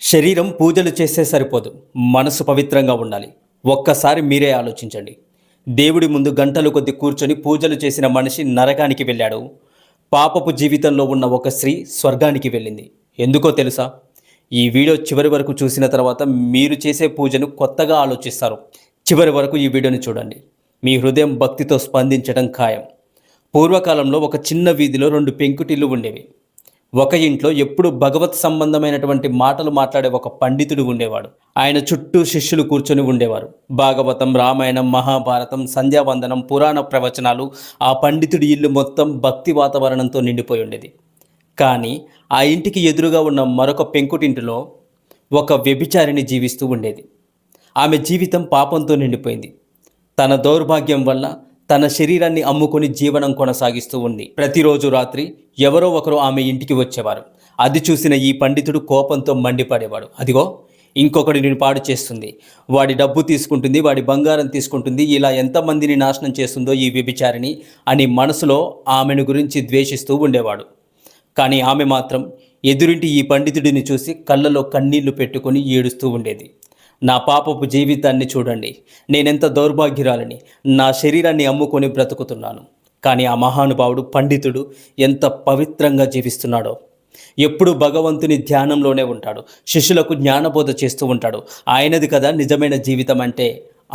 శరీరం పూజలు చేస్తే సరిపోదు, మనసు పవిత్రంగా ఉండాలి. ఒక్కసారి మీరే ఆలోచించండి. దేవుడి ముందు గంటలు కొద్ది కూర్చొని పూజలు చేసిన మనిషి నరకానికి వెళ్ళాడు. పాపపు జీవితంలో ఉన్న ఒక స్త్రీ స్వర్గానికి వెళ్ళింది. ఎందుకో తెలుసా? ఈ వీడియో చివరి వరకు చూసిన తర్వాత మీరు చేసే పూజను కొత్తగా ఆలోచిస్తారు. చివరి వరకు ఈ వీడియోని చూడండి. మీ హృదయం భక్తితో స్పందించడం ఖాయం. పూర్వకాలంలో ఒక చిన్న వీధిలో 2 పెంకుటిల్లు ఉండేవి. ఒక ఇంట్లో ఎప్పుడు భగవత్ సంబంధమైనటువంటి మాటలు మాట్లాడే ఒక పండితుడు ఉండేవాడు. ఆయన చుట్టూ శిష్యులు కూర్చొని ఉండేవారు. భాగవతం, రామాయణం, మహాభారతం, సంధ్యావందనం, పురాణ ప్రవచనాలు, ఆ పండితుడి ఇల్లు మొత్తం భక్తి వాతావరణంతో నిండిపోయి ఉండేది. కానీ ఆ ఇంటికి ఎదురుగా ఉన్న మరొక పెంకుటింటిలో ఒక వ్యభిచారిణి జీవిస్తూ ఉండేది. ఆమె జీవితం పాపంతో నిండిపోయింది. తన దౌర్భాగ్యం వల్ల తన శరీరాన్ని అమ్ముకొని జీవనం కొనసాగిస్తూ ఉంది. ప్రతిరోజు రాత్రి ఎవరో ఒకరు ఆమె ఇంటికి వచ్చేవారు. అది చూసిన ఈ పండితుడు కోపంతో మండిపడేవాడు. అదిగో ఇంకొకడిని పాడు చేస్తుంది, వాడి డబ్బు తీసుకుంటుంది, వాడి బంగారం తీసుకుంటుంది, ఇలా ఎంతమందిని నాశనం చేస్తుందో ఈ వ్యభిచారిణి అని మనసులో ఆమెను గురించి ద్వేషిస్తూ ఉండేవాడు. కానీ ఆమె మాత్రం ఎదురింటి ఈ పండితుడిని చూసి కళ్ళలో కన్నీళ్లు పెట్టుకొని ఏడుస్తూ ఉండేది. నా పాపపు జీవితాన్ని చూడండి, నేనెంత దౌర్భాగ్యురాలని, నా శరీరాన్ని అమ్ముకొని బ్రతుకుతున్నాను. కానీ ఆ మహానుభావుడు పండితుడు ఎంత పవిత్రంగా జీవిస్తున్నాడో. ఎప్పుడు భగవంతుని ధ్యానంలోనే ఉంటాడు, శిష్యులకు జ్ఞానబోధ చేస్తూ ఉంటాడు. ఆయనది కదా నిజమైన జీవితం అంటే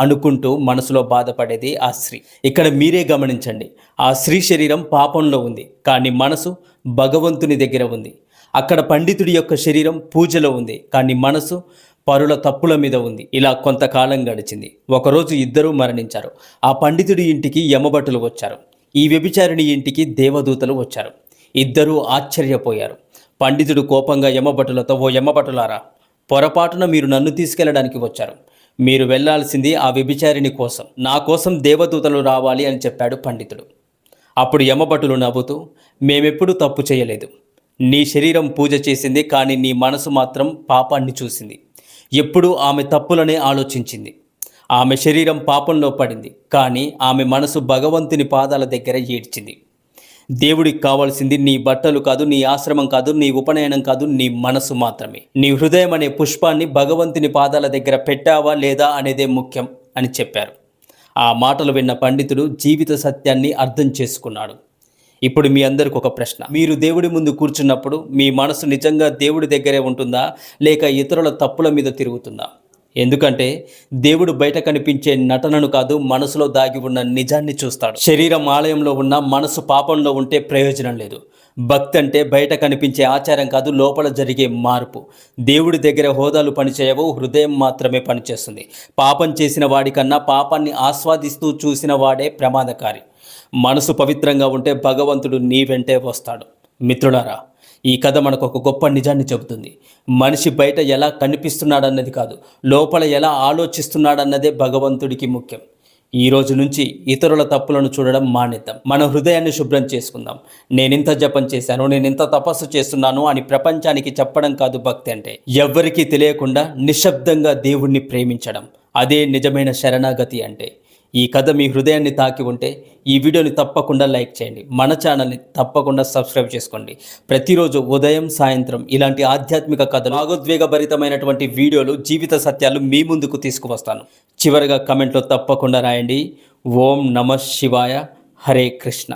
అనుకుంటూ మనసులో బాధపడేది ఆ స్త్రీ. ఇక్కడ మీరే గమనించండి, ఆ స్త్రీ శరీరం పాపంలో ఉంది, కానీ మనసు భగవంతుని దగ్గర ఉంది. అక్కడ పండితుడి యొక్క శరీరం పూజలో ఉంది, కానీ మనసు పరుల తప్పుల మీద ఉంది. ఇలా కొంతకాలం గడిచింది. ఒకరోజు ఇద్దరూ మరణించారు. ఆ పండితుడి ఇంటికి యమభటులు వచ్చారు. ఈ వ్యభిచారిణి ఇంటికి దేవదూతలు వచ్చారు. ఇద్దరూ ఆశ్చర్యపోయారు. పండితుడు కోపంగా యమభటులతో, ఓ యమభటులారా, పొరపాటున మీరు నన్ను తీసుకెళ్లడానికి వచ్చారు. మీరు వెళ్లాల్సింది ఆ వ్యభిచారిణి కోసం, నా కోసం దేవదూతలు రావాలి అని చెప్పాడు పండితుడు. అప్పుడు యమభటులు నవ్వుతూ, మేమెప్పుడూ తప్పు చేయలేదు. నీ శరీరం పూజ చేసింది, కానీ నీ మనసు మాత్రం పాపాన్ని చూసింది. ఎప్పుడూ ఆమె తప్పులనే ఆలోచించింది. ఆమె శరీరం పాపంలో పడింది, కానీ ఆమె మనసు భగవంతుని పాదాల దగ్గర ఏడ్చింది. దేవుడికి కావాల్సింది నీ బట్టలు కాదు, నీ ఆశ్రమం కాదు, నీ ఉపనయనం కాదు, నీ మనసు మాత్రమే. నీ హృదయం అనే పుష్పాన్ని భగవంతుని పాదాల దగ్గర పెట్టావా లేదా అనేదే ముఖ్యం అని చెప్పారు. ఆ మాటలు విన్న పండితుడు జీవిత సత్యాన్ని అర్థం చేసుకున్నాడు. ఇప్పుడు మీ అందరికి ఒక ప్రశ్న. మీరు దేవుడి ముందు కూర్చున్నప్పుడు మీ మనసు నిజంగా దేవుడి దగ్గరే ఉంటుందా, లేక ఇతరుల తప్పుల మీద తిరుగుతుందా? ఎందుకంటే దేవుడు బయట కనిపించే నటనను కాదు, మనసులో దాగి ఉన్న నిజాన్ని చూస్తాడు. శరీరం ఆలయంలో ఉన్న మనసు పాపంలో ఉంటే ప్రయోజనం లేదు. భక్తి అంటే బయట కనిపించే ఆచారం కాదు, లోపల జరిగే మార్పు. దేవుడి దగ్గర హోదాలు పనిచేయవు, హృదయం మాత్రమే పనిచేస్తుంది. పాపం చేసిన వాడికన్నా పాపాన్ని ఆస్వాదిస్తూ చూసిన వాడే ప్రమాదకారి. మనసు పవిత్రంగా ఉంటే భగవంతుడు నీ వెంటే వస్తాడు. మిత్రులారా, ఈ కథ మనకు ఒక గొప్ప నిజాన్ని చెబుతుంది. మనిషి బయట ఎలా కనిపిస్తున్నాడన్నది కాదు, లోపల ఎలా ఆలోచిస్తున్నాడన్నదే భగవంతుడికి ముఖ్యం. ఈ రోజు నుంచి ఇతరుల తప్పులను చూడడం మానేద్దాం. మన హృదయాన్ని శుభ్రం చేసుకుందాం. నేనింత జపం చేశాను, నేనింత తపస్సు చేస్తున్నాను అని ప్రపంచానికి చెప్పడం కాదు భక్తి అంటే. ఎవ్వరికీ తెలియకుండా నిశ్శబ్దంగా దేవుణ్ణి ప్రేమించడం, అదే నిజమైన శరణాగతి అంటే. ఈ కథ మీ హృదయాన్ని తాకి ఉంటే ఈ వీడియోని తప్పకుండా లైక్ చేయండి. మన ఛానల్ని తప్పకుండా సబ్స్క్రైబ్ చేసుకోండి. ప్రతిరోజు ఉదయం, సాయంత్రం ఇలాంటి ఆధ్యాత్మిక కథలు, భావోద్వేగభరితమైనటువంటి వీడియోలు, జీవిత సత్యాలు మీ ముందుకు తీసుకువస్తాను. చివరిగా కమెంట్లో తప్పకుండా రాయండి, ఓం నమః శివాయ, హరే కృష్ణ.